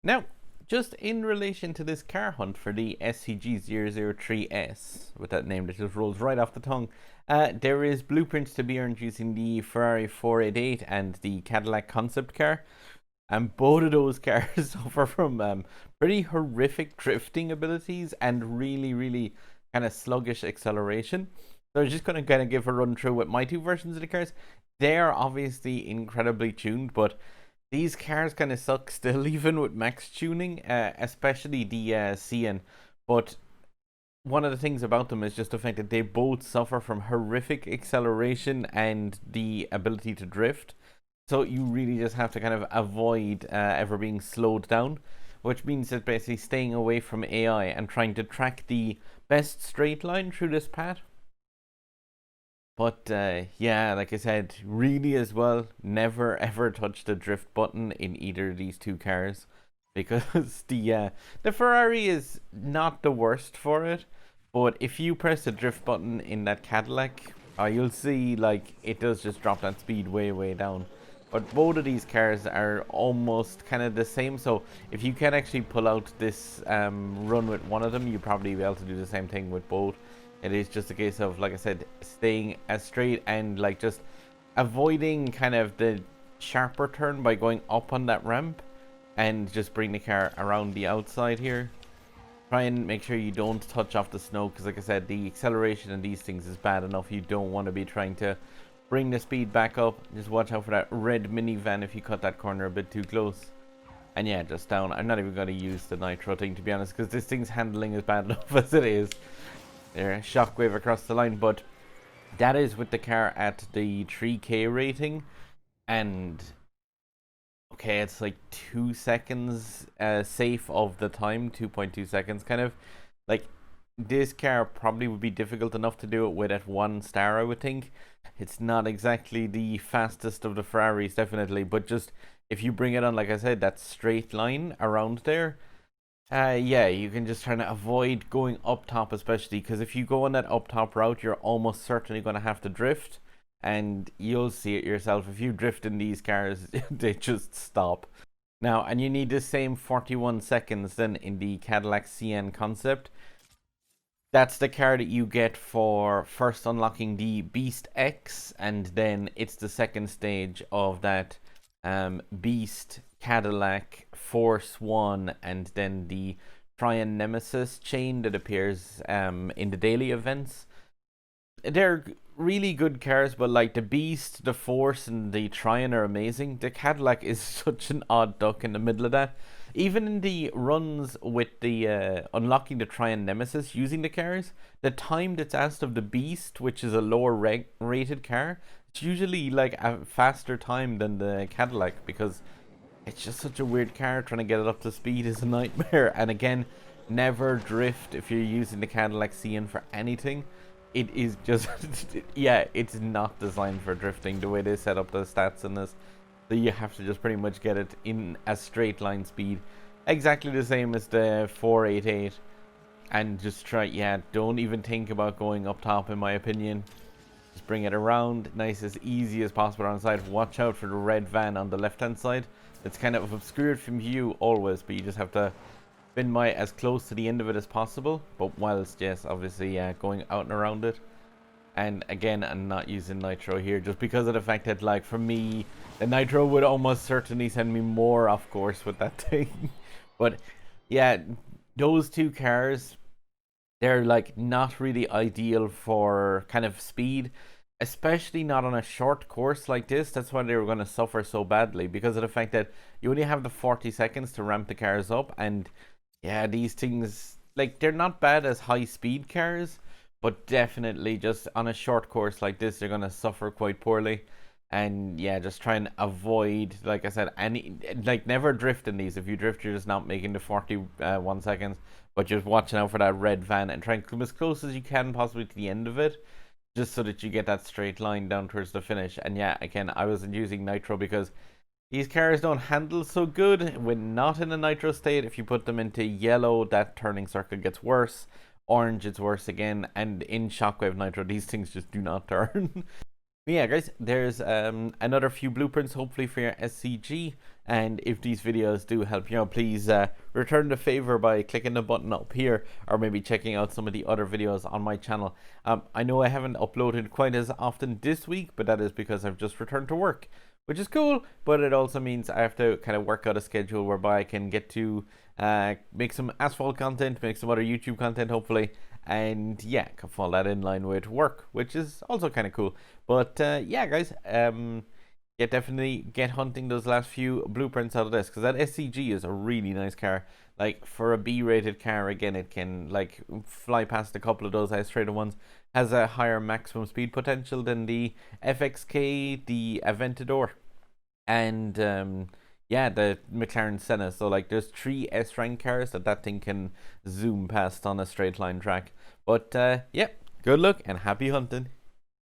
Now, just in relation to this car hunt for the SCG 003S, with that name that just rolls right off the tongue, there is blueprints to be earned using the Ferrari 488 and the Cadillac Concept car. And both of those cars suffer from pretty horrific drifting abilities and really, really kind of sluggish acceleration. So I'm just going to kind of give a run through with my two versions of the cars. They're obviously incredibly tuned, but these cars kind of suck still, even with max tuning, especially the Cien. But one of the things about them is just the fact that they both suffer from horrific acceleration and the ability to drift. So you really just have to kind of avoid ever being slowed down, which means that basically staying away from AI and trying to track the best straight line through this path. But yeah, like I said, really as well, never ever touch the drift button in either of these two cars, because the Ferrari is not the worst for it, but if you press the drift button in that Cadillac, you'll see like it does just drop that speed way down. But both of these cars are almost kind of the same, so if you can actually pull out this run with one of them, you'll probably be able to do the same thing with both. It is just a case of, like I said, staying as straight and like just avoiding kind of the sharper turn by going up on that ramp and just bring the car around the outside here. Try and make sure you don't touch off the snow, because like I said, the acceleration in these things is bad enough. You don't want to be trying to bring the speed back up. Just watch out for that red minivan if you cut that corner a bit too close. And yeah, just down. I'm not even going to use the nitro thing, to be honest, because this thing's handling is bad enough as it is. There, shockwave across the line, but that is with the car at the 3K rating, and okay, it's like 2 seconds safe of the time, 2.2 seconds kind of. Like, this car probably would be difficult enough to do it with at 1 star, I would think. It's not exactly the fastest of the Ferraris, definitely, but just if you bring it on, like I said, that straight line around there, yeah, you can just try to avoid going up top, especially because if you go on that up top route, you're almost certainly going to have to drift, and you'll see it yourself. If you drift in these cars, they just stop. Now, and you need the same 41 seconds then in the Cadillac Cien Concept. That's the car that you get for first unlocking the Beast X, and then it's the second stage of that Beast, Cadillac, Force 1, and then the Tryon Nemesis chain that appears in the daily events. They're really good cars, but like the Beast, the Force, and the Tryon are amazing. The Cadillac is such an odd duck in the middle of that. Even in the runs with the unlocking the Tryon Nemesis using the cars, the time that's asked of the Beast, which is a lower rated car, it's usually like a faster time than the Cadillac, because it's just such a weird car. Trying to get it up to speed is a nightmare. And again, never drift if you're using the Cadillac Cien for anything. It is just yeah, it's not designed for drifting the way they set up the stats in this. So you have to just pretty much get it in a straight line speed, exactly the same as the 488, and just try, yeah, don't even think about going up top, in my opinion. Just bring it around nice as easy as possible on the side. Watch out for the red van on the left hand side. It's kind of obscured from view always, but you just have to spin by as close to the end of it as possible, but whilst, yes, obviously going out and around it. And again, I'm not using nitro here just because of the fact that, like, for me, the nitro would almost certainly send me more off course with that thing. But yeah, those two cars, they're like not really ideal for kind of speed, especially not on a short course like this. That's why they were going to suffer so badly, because of the fact that you only have the 40 seconds to ramp the cars up. And yeah, these things, like, they're not bad as high speed cars, but definitely just on a short course like this, they're going to suffer quite poorly. And yeah, just try and avoid, like I said, any, like, never drift in these. If you drift, you're just not making the 41 seconds, but just watching out for that red van and try and come as close as you can possibly to the end of it, just so that you get that straight line down towards the finish. And yeah, again, I wasn't using nitro because these cars don't handle so good when not in a nitro state. If you put them into yellow, that turning circle gets worse. Orange, it's worse again. And in shockwave nitro, these things just do not turn. Yeah, guys, there's another few blueprints hopefully for your SCG. And if these videos do help you out, please return the favor by clicking the button up here, or maybe checking out some of the other videos on my channel. I know I haven't uploaded quite as often this week, but that is because I've just returned to work, which is cool, but it also means I have to kind of work out a schedule whereby I can get to make some Asphalt content, make some other YouTube content hopefully, and yeah, can fall that in line with work, which is also kind of cool. But yeah, guys, yeah, definitely get hunting those last few blueprints out of this, because that SCG is a really nice car. Like, for a B-rated car, again, it can like fly past a couple of those S-rated ones. Has a higher maximum speed potential than the FXK, the Aventador, and yeah, the McLaren Senna. So like, there's 3 S-rank cars that thing can zoom past on a straight line track. But yeah, good luck and happy hunting.